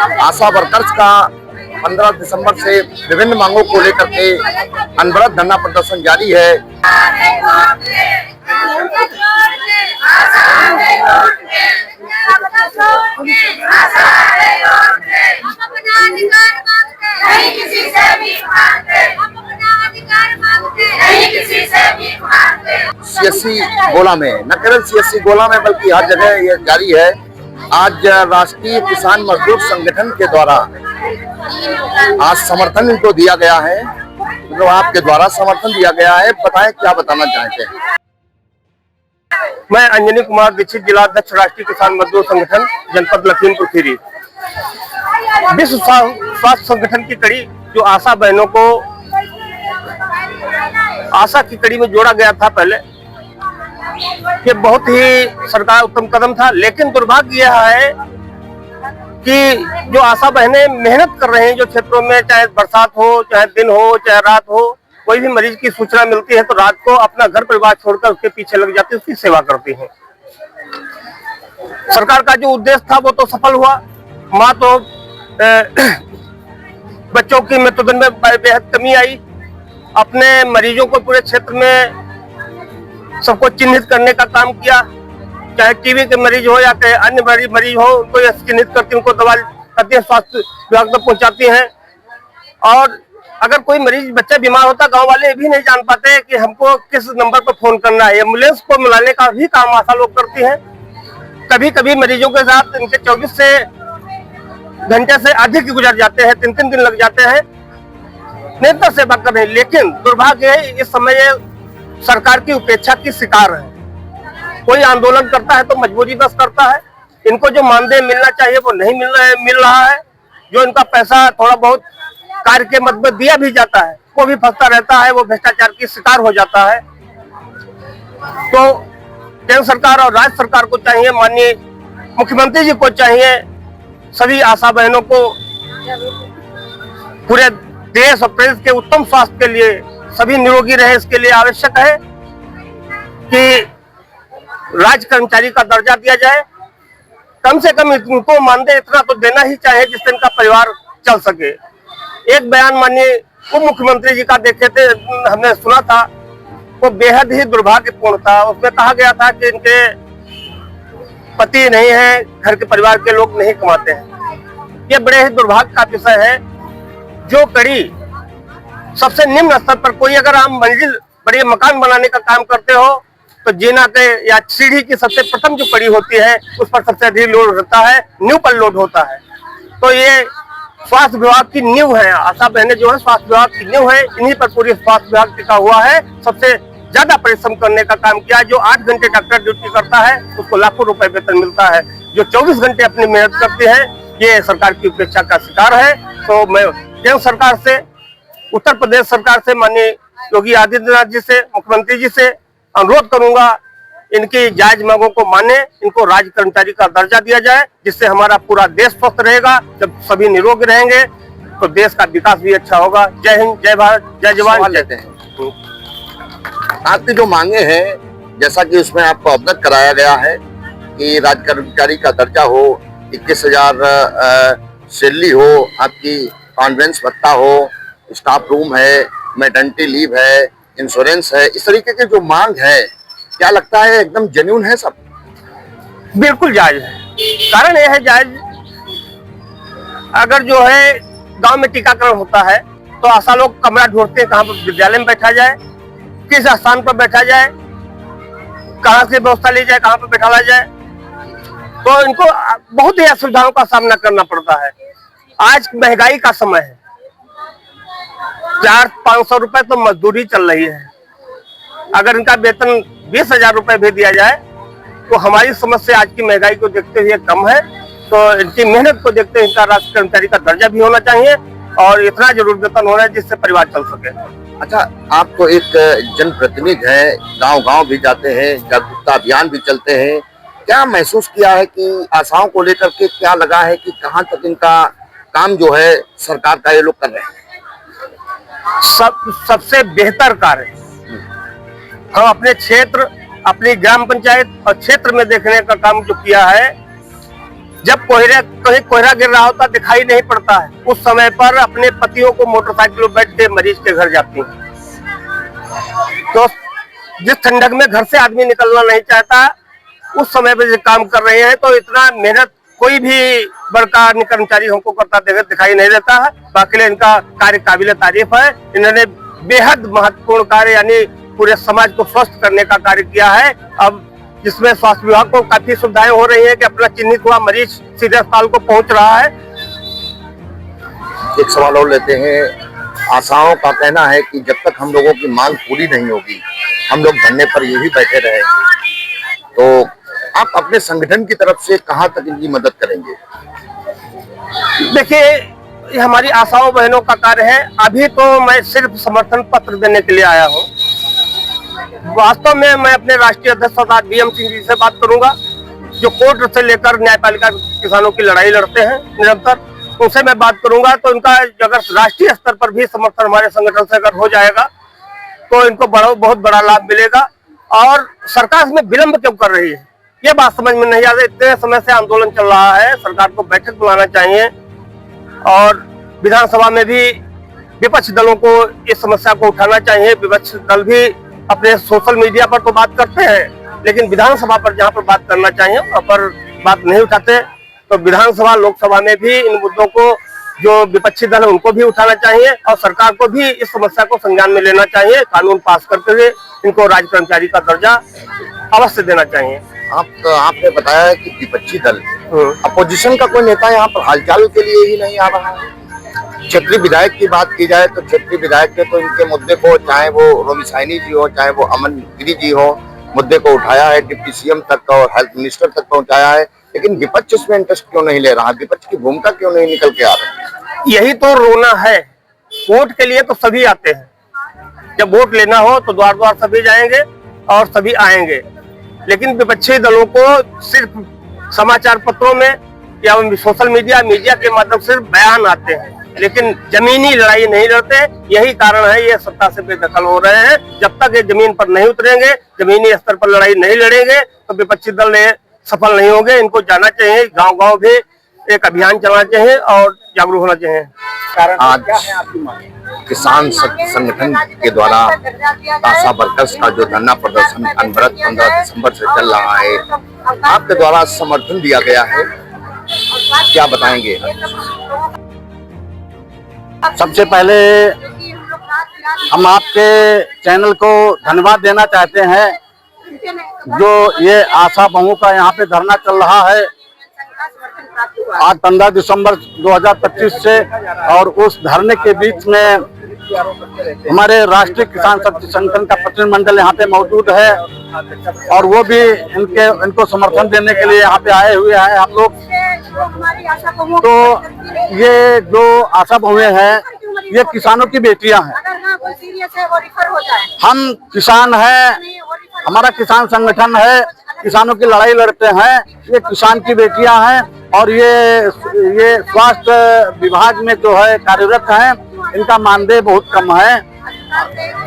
आशा workers का 15 दिसंबर से विभिन्न मांगों को लेकर के अनवरत धरना प्रदर्शन जारी है। सीएससी गोला में, न केवल सीएससी गोला में बल्कि हर जगह ये जारी है। आज राष्ट्रीय किसान मजदूर संगठन के द्वारा आज समर्थन इनको दिया गया है, मतलब आपके द्वारा समर्थन दिया गया है। बताएं क्या बताना चाहते हैं। मैं अंजनी कुमार दीक्षित, जिला अध्यक्ष राष्ट्रीय किसान मजदूर संगठन जनपद लखीमपुर खीरी। विश्व स्वास्थ्य संगठन की कड़ी जो आशा बहनों को आशा की कड़ी में जोड़ा गया था पहले, ये बहुत ही सरकार उत्तम कदम था। लेकिन दुर्भाग्य यह है कि जो आशा बहनें मेहनत कर रहे हैं जो क्षेत्रों में, चाहे बरसात हो, चाहे दिन हो, चाहे रात हो, कोई भी मरीज की सूचना मिलती है तो रात को अपना घर परिवार छोड़कर उसके पीछे लग जाती है, उसकी सेवा करती हैं। सरकार का जो उद्देश्य था वो तो सफल हुआ। माँ तो बच्चों की मृत्युदर में बेहद कमी आई। अपने मरीजों को पूरे क्षेत्र में सबको चिन्हित करने का काम किया, चाहे टीबी के मरीज हो या चाहे अन्य मरीज हो, उनको यह चिन्हित करती, उनको दवा करती है, स्वास्थ्य विभाग तक पहुंचाती हैं। और अगर कोई मरीज बच्चा बीमार होता, गांव वाले भी नहीं जान पाते कि हमको किस नंबर पर फोन करना है। एम्बुलेंस को मिलाने का भी काम आशा लोग करती हैं। कभी कभी मरीजों के साथ इनके 24 से घंटे से अधिक गुजर जाते हैं, 3-3 दिन लग जाते हैं निरंतर सेवा कर रहे हैं। लेकिन दुर्भाग्य है इस समय सरकार की उपेक्षा की शिकार है। कोई आंदोलन करता है तो मजबूरी बस करता है। इनको जो मानदेय मिलना चाहिए वो नहीं मिल रहा है। जो इनका पैसा थोड़ा बहुत कार्य के मद में दिया भी जाता है वो भी फंसता रहता है, वो भ्रष्टाचार की शिकार हो जाता है। तो केंद्र सरकार और राज्य सरकार को चाहिए, माननीय मुख्यमंत्री जी को चाहिए, सभी आशा बहनों को पूरे देश और प्रदेश के उत्तम स्वास्थ्य के लिए सभी निरोगी रहे, इसके लिए आवश्यक है कि राज्य कर्मचारी का दर्जा दिया जाए। कम से कम इनको मानदेय इतना तो देना ही चाहिए जिससे इनका परिवार चल सके। एक बयान माननीय उप मुख्यमंत्री जी का देखे थे, हमने सुना था, वो बेहद ही दुर्भाग्यपूर्ण था। उसमें कहा गया था कि इनके पति नहीं है, घर के परिवार के लोग नहीं कमाते हैं। ये बड़े ही दुर्भाग्य का विषय है। जो कड़ी सबसे निम्न स्तर पर कोई अगर आप मंजिल बड़े मकान बनाने का काम करते हो तो जीना के या सीढ़ी की सबसे प्रथम जो कड़ी होती है उस पर सबसे अधिक लोड होता है, नींव पर लोड होता है। तो ये स्वास्थ्य विभाग की नींव है। आशा बहनें जो है स्वास्थ्य विभाग की नींव है, इन्हीं पर पूरी स्वास्थ्य विभाग टिका हुआ है। सबसे ज्यादा परिश्रम करने का काम किया। जो 8 घंटे डॉक्टर ड्यूटी करता है उसको लाखों रुपए वेतन मिलता है। जो 24 घंटे अपनी मेहनत करते हैं ये सरकार की उपेक्षा का शिकार है। तो मैं केंद्र सरकार से, उत्तर प्रदेश सरकार से, माननीय योगी आदित्यनाथ जी से, मुख्यमंत्री जी से अनुरोध करूंगा, इनकी जायज मांगों को माने, इनको राज्य कर्मचारी का दर्जा दिया जाए, जिससे हमारा पूरा देश स्वस्थ रहेगा। जब सभी निरोग रहेंगे तो देश का विकास भी अच्छा होगा। जय हिंद, जय भारत, जय जवान, जय हिंद। आपकी जो मांगे हैं, जैसा कि उसमें आपको अवगत कराया गया है कि राज्य कर्मचारी का दर्जा हो, 21,000 सैलरी हो, आपकी कॉन्वेंस भत्ता हो, स्टाफ रूम है, मैटरनिटी लीव है, इंश्योरेंस है, इस तरीके की जो मांग है, क्या लगता है एकदम जेन्युइन है सब? बिल्कुल जायज है। कारण यह है जायज, अगर जो है गांव में टीकाकरण होता है तो आशा लोग कमरा ढूंढते हैं कहाँ पर विद्यालय में बैठा जाए, किस स्थान पर बैठा जाए, कहाँ से व्यवस्था ली जाए, कहाँ पर बैठाला जाए। तो इनको बहुत ही असुविधाओं का सामना करना पड़ता है। आज महंगाई का समय है, 400-500 रुपए तो मजदूरी चल रही है। अगर इनका वेतन 20,000 रुपए भी दिया जाए तो हमारी समझ से आज की महंगाई को देखते हुए कम है। तो इनकी मेहनत को देखते हुए इनका राष्ट्रीय कर्मचारी का दर्जा भी होना चाहिए और इतना जरूर वेतन होना है जिससे परिवार चल सके। अच्छा, आप तो एक जनप्रतिनिधि हैं, गांव-गांव भी जाते हैं, जागरूकता अभियान भी चलते हैं। क्या महसूस किया है कि आशाओं को लेकर के क्या लगा है कि कहां तक इनका काम जो है सरकार का ये लोग कर रहे हैं? सबसे बेहतर कार्य हम अपने क्षेत्र, अपनी ग्राम पंचायत और क्षेत्र में देखने का काम जो किया है जब कहीं कोहरा गिर रहा होता दिखाई नहीं पड़ता है, उस समय पर अपने पतियों को मोटरसाइकिल पर बैठ के मरीज के घर जाती हैं। तो जिस ठंडक में घर से आदमी निकलना नहीं चाहता, उस समय पे जो काम कर रहे हैं, तो इतना मेहनत कोई भी बड़का कर्मचारी हमको करता दिखाई नहीं देता है। बाकी इनका कार्य काबिल तारीफ है। इन्होंने बेहद महत्वपूर्ण कार्य यानी पूरे समाज को स्वस्थ करने का कार्य किया है। अब जिसमें स्वास्थ्य विभाग को काफी सुविधाएं हो रही है कि अपना चिन्हित हुआ मरीज सीधे अस्पताल को पहुंच रहा है। एक सवाल और लेते हैं। आशाओं का कहना है कि जब तक हम लोगों की मांग पूरी नहीं होगी, हम लोग धरने पर यही बैठे रहेंगे। तो आप अपने संगठन की तरफ से कहां तक इनकी मदद करेंगे? देखिए, ये हमारी आशाओं बहनों का कार्य है। अभी तो मैं सिर्फ समर्थन पत्र देने के लिए आया हूँ। वास्तव में मैं अपने राष्ट्रीय अध्यक्ष सरदार BM सिंह जी से बात करूंगा, जो कोर्ट से लेकर न्यायपालिका किसानों की लड़ाई लड़ते हैं निरंतर। उनसे मैं बात करूंगा तो इनका अगर राष्ट्रीय स्तर पर भी समर्थन हमारे संगठन से अगर हो जाएगा तो इनको बहुत बड़ा लाभ मिलेगा। और सरकार इसमें विलंब क्यों कर रही है, ये बात समझ में नहीं आ रही। इतने समय से आंदोलन चल रहा है, सरकार को बैठक बुलाना चाहिए और विधानसभा में भी विपक्ष दलों को इस समस्या को उठाना चाहिए। विपक्ष दल भी अपने सोशल मीडिया पर तो बात करते हैं, लेकिन विधानसभा पर जहां पर बात करना चाहिए वहां पर बात नहीं उठाते। तो विधानसभा लोकसभा में भी इन मुद्दों को जो विपक्षी दल है उनको भी उठाना चाहिए और सरकार को भी इस समस्या को संज्ञान में लेना चाहिए। कानून पास करते हुए इनको राज्य कर्मचारी का दर्जा अवश्य देना चाहिए। आपने बताया कि विपक्षी दल, अपोजिशन का कोई नेता यहाँ पर हालचाल के लिए ही नहीं आ रहा है। क्षेत्रीय विधायक की बात की जाए तो क्षेत्रीय विधायक ने तो इनके मुद्दे को, चाहे वो रोमी साइनी जी हो, चाहे वो अमन गिरी जी हो, मुद्दे को उठाया है, डिप्टी CM तक और हेल्थ मिनिस्टर तक पहुंचाया है। लेकिन विपक्ष इसमें इंटरेस्ट क्यों नहीं ले रहा? विपक्ष की भूमिका क्यों नहीं निकल के आ रही? यही तो रोना है। वोट के लिए तो सभी आते हैं, जब वोट लेना हो तो द्वार द्वार सभी जाएंगे और सभी आएंगे, लेकिन विपक्षी दलों को सिर्फ समाचार पत्रों में या सोशल मीडिया के माध्यम से बयान आते हैं, लेकिन जमीनी लड़ाई नहीं लड़ते। यही कारण है ये सत्ता से बेदखल हो रहे हैं। जब तक ये जमीन पर नहीं उतरेंगे, जमीनी स्तर पर लड़ाई नहीं लड़ेंगे, तो विपक्षी दल सफल नहीं होंगे। इनको जाना चाहिए, गांव-गांव भी एक अभियान चलाना चाहिए और जागरूक होना चाहिए। आज किसान संगठन के द्वारा आशा वर्कर्स का जो धरना प्रदर्शन अनवरत 15 दिसंबर से चल रहा है, आपके द्वारा समर्थन दिया गया है, क्या बताएंगे? सबसे पहले हम आपके चैनल को धन्यवाद देना चाहते हैं, जो ये आशा बहुओं का यहाँ पे धरना चल रहा है आज 15 दिसंबर 2025 से, और उस धरने के बीच में हमारे राष्ट्रीय किसान शक्ति संगठन का प्रतिनिधिमंडल यहाँ पे मौजूद है और वो भी इनको समर्थन देने के लिए यहाँ पे आए हुए हैं हम लोग। तो ये जो आशा बहुएं हैं, ये किसानों की बेटियां हैं। हम किसान हैं, हमारा किसान संगठन है, किसानों की लड़ाई लड़ते हैं। ये किसान की बेटियां हैं और ये स्वास्थ्य विभाग में जो है कार्यरत हैं। इनका मानदेय बहुत कम है,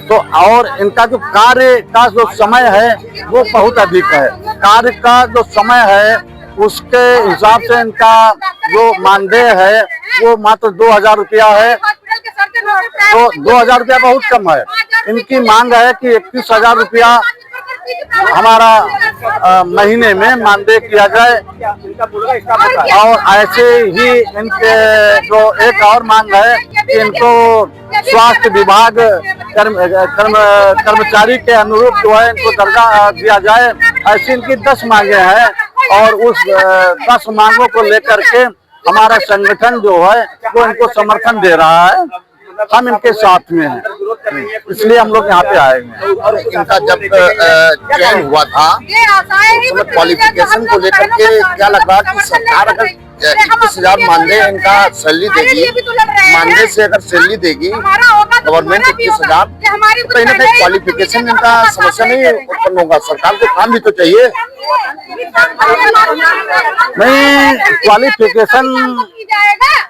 तो और इनका जो कार्य का जो समय है वो बहुत अधिक है। कार्य का जो समय है उसके हिसाब से इनका जो मानदेय है वो मात्र 2000 रुपया है, तो 2000 रुपया बहुत कम है। इनकी मांग है कि 31,000 रुपया हमारा महीने में मानदेय किया जाए। और ऐसे ही इनके जो एक और मांग है कि इनको स्वास्थ्य विभाग कर्मचारी के अनुरूप जो है इनको दर्जा दिया जाए। ऐसी इनकी 10 मांगे हैं और उस 10 मांगों को लेकर के हमारा संगठन जो है वो इनको समर्थन दे रहा है। हम इनके साथ में हैं, इसलिए हम लोग यहाँ पे आए हैं। और इनका जब चयन हुआ था उसमें क्वालिफिकेशन को लेकर के क्या लग रहा कि सरकार अगर 21,000 मानदेय इनका सैलरी देगी, मानदेय से अगर सैलरी देगी गवर्नमेंट 21,000, तो कहीं ना कहीं क्वालिफिकेशन इनका समस्या नहीं उत्पन्न होगा? सरकार को काम भी तो चाहिए। नहीं, क्वालिफिकेशन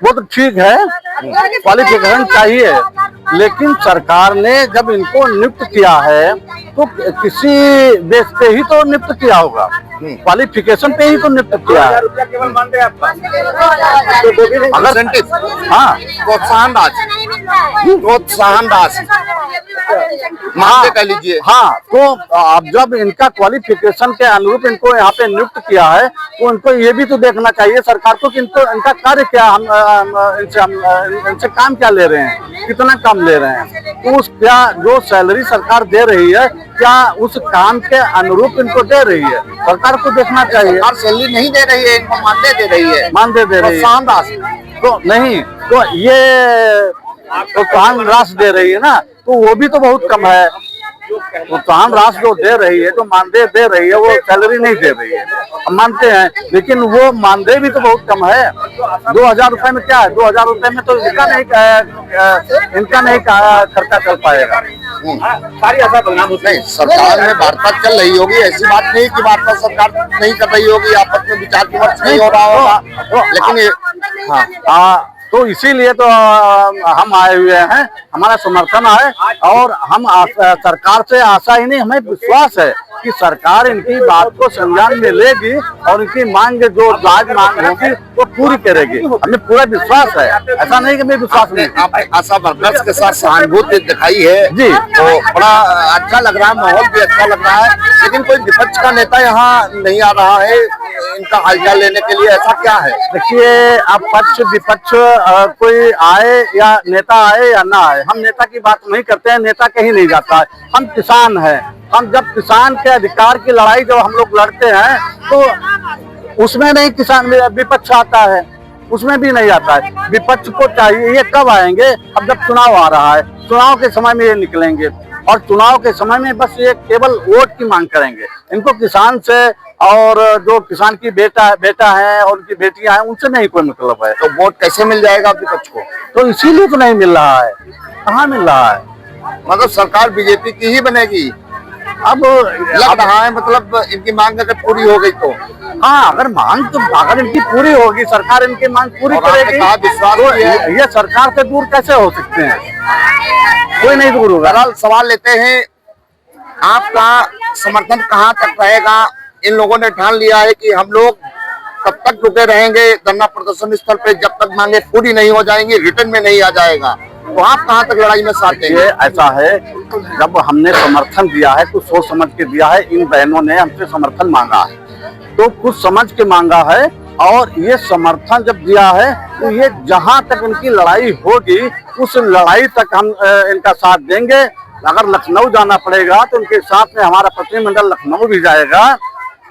वो तो ठीक है, क्वालिफिकेशन चाहिए, लेकिन सरकार ने जब इनको नियुक्त किया है तो किसी बेस पे ही तो नियुक्त किया होगा, क्वालिफिकेशन पे ही तो नियुक्त किया है। केवल मानदेय आपका अगर हाँ प्रोत्साहन राशि मानदेय कह लीजिए। हाँ, तो अब जब इनका क्वालिफिकेशन के अनुरूप इनको यहाँ पे नियुक्त किया है तो इनको ये भी तो देखना चाहिए सरकार को कि इनका कार्य क्या, हम इनसे काम क्या ले रहे हैं, कितना काम ले रहे हैं, तो उस क्या जो सैलरी सरकार दे रही है क्या उस काम के अनुरूप इनको दे रही है, सरकार को देखना चाहिए। सरकार सैलरी नहीं दे रही है, इनको मानदेय दे रही है, मानदेय दे रही है, प्रोत्साहन राशि तो नहीं, तो ये प्रोत्साहन राशि दे रही है ना, तो वो भी तो बहुत कम है। प्रोत्साहन राशि जो दे रही है, जो मानदेय दे रही है, वो सैलरी नहीं दे रही है, हम मानते हैं, लेकिन वो मानदेय भी तो बहुत कम है। 2000 रुपए में क्या है, 2000 रुपए में तो इनका नहीं खर्चा चल पाएगा। सारी आशा बदनाम होती है। नहीं, सरकार में वार्ता चल रही होगी, ऐसी बात नहीं कि वार्ता सरकार नहीं कर रही होगी, आपस में विचार विमर्श नहीं हो रहा होगा, लेकिन हाँ, तो इसीलिए तो हम आए हुए हैं, हमारा समर्थन है और हम सरकार से आशा ही नहीं, हमें विश्वास है कि सरकार इनकी बात को संज्ञान में लेगी और इनकी मांग जो जायज मांग होगी वो पूरी करेगी, हमें पूरा विश्वास है, ऐसा नहीं कि हमें विश्वास नहीं। आपने आशा वर्कर्स के साथ सहानुभूति दिखाई है जी, तो बड़ा अच्छा लग रहा है, माहौल भी अच्छा लग रहा है, लेकिन कोई विपक्ष का नेता यहाँ नहीं आ रहा है इनका हालचाल लेने के लिए, ऐसा क्या है? देखिए, अब पक्ष विपक्ष कोई आए या नेता आए या ना आए, हम नेता की बात नहीं करते हैं, नेता कहीं नहीं जाता है, हम किसान हैं, हम जब किसान के अधिकार की लड़ाई जब हम लोग लड़ते हैं तो उसमें नहीं किसान विपक्ष आता है, उसमें भी नहीं आता है। विपक्ष को चाहिए, ये कब आएंगे, अब जब चुनाव आ रहा है, चुनाव के समय में ये निकलेंगे और चुनाव के समय में बस ये केवल वोट की मांग करेंगे। इनको किसान से और जो किसान की बेटा है और उनकी बेटियां हैं उनसे नहीं कोई मतलब है। तो वोट कैसे मिल जाएगा विपक्ष को? तो इसीलिए तो नहीं मिल रहा है, कहाँ मिल रहा है? मतलब सरकार बीजेपी की ही बनेगी अब लग रहा है, मतलब इनकी मांग अगर पूरी हो गई तो? हाँ, अगर इनकी पूरी होगी, सरकार इनकी मांग पूरी करेगी तो ये सरकार से दूर कैसे हो सकते हैं, कोई नहीं दूर होगा। बहरहाल सवाल लेते हैं, आपका समर्थन कहाँ तक रहेगा? इन लोगों ने ठान लिया है कि हम लोग तब तक रुके रहेंगे धरना प्रदर्शन स्थल पे जब तक मांगे पूरी नहीं हो जाएंगी, रिटर्न में नहीं आ जाएगा, तो आप कहाँ तक लड़ाई में साथ देंगे? ऐसा है, जब हमने समर्थन दिया है कुछ सोच समझ के दिया है, इन बहनों ने हमसे समर्थन मांगा है तो कुछ समझ के मांगा है और ये समर्थन जब दिया है तो ये जहां तक इनकी लड़ाई होगी उस लड़ाई तक हम इनका साथ देंगे। अगर लखनऊ जाना पड़ेगा तो उनके साथ में हमारा प्रतिनिधिमंडल लखनऊ भी जाएगा,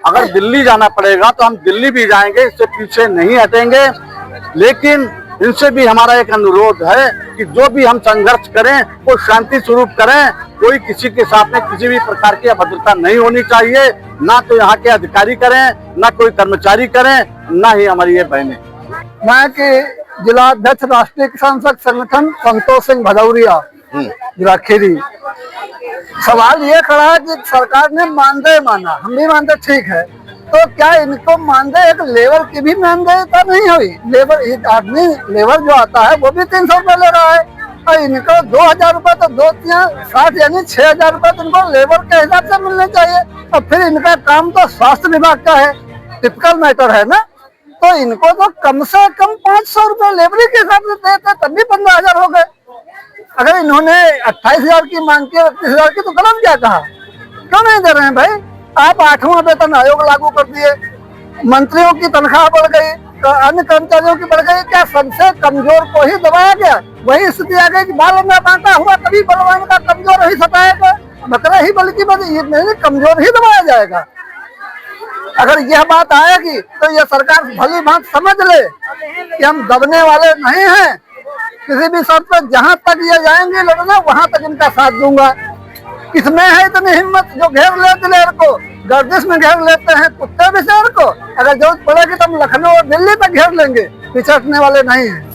अगर दिल्ली जाना पड़ेगा तो हम दिल्ली भी जाएंगे, इससे पीछे नहीं हटेंगे। लेकिन इनसे भी हमारा एक अनुरोध है कि जो भी हम संघर्ष करें वो शांति स्वरूप करें, कोई किसी के साथ में किसी भी प्रकार की अभद्रता नहीं होनी चाहिए, ना तो यहाँ के अधिकारी करें, ना कोई कर्मचारी करें, ना ही हमारी ये बहनें। मैं के जिला अध्यक्ष राष्ट्रीय किसान संगठन संतोष सिंह भदौरिया जिला खीरी। सवाल ये खड़ा है कि सरकार ने मानदेय माना, हम भी मानते ठीक है, तो क्या इनको मानदेय एक लेबर की भी मानदेयता नहीं हुई? लेबर एक आदमी लेबर जो आता है वो भी 300 रुपये ले रहा है और इनको 2000 रुपये तो 2×3=60 यानी 6000 रुपये तो इनको लेबर के हिसाब से मिलने चाहिए। और फिर इनका काम तो स्वास्थ्य विभाग का है, टिपिकल मैटर है ना, तो इनको तो कम से कम 500 रुपये लेबरी के हिसाब से देते तब भी 15,000 हो गए। अगर इन्होंने 28,000 की मांग की, 31,000 की, तो गलत क्या कहा? क्यों नहीं दे रहे हैं भाई? आप 8वां वेतन आयोग लागू कर दिए, मंत्रियों की तनख्वाह बढ़ गई, अन्य कर्मचारियों की बढ़ गई, क्या सबसे कमजोर को ही दबाया गया? वही स्थिति आ गई कि बाल में बांटा हुआ तभी बलवान का कमजोर ही सताएगा, बकरा ही बल्कि नहीं कमजोर ही दबाया जाएगा। अगर यह बात आएगी तो यह सरकार भली बात समझ ले कि हम दबने वाले नहीं हैं, किसी भी शर्त पर जहां तक ये जाएंगे लड़ना वहां तक इनका साथ दूंगा। किसमें है इतनी हिम्मत जो घेर ले दिलेर को, गर्दिश में घेर लेते हैं कुत्ते भी शेर को। अगर जरूरत पड़ेगी तो हम लखनऊ और दिल्ली तक घेर लेंगे, पिछड़ने वाले नहीं है।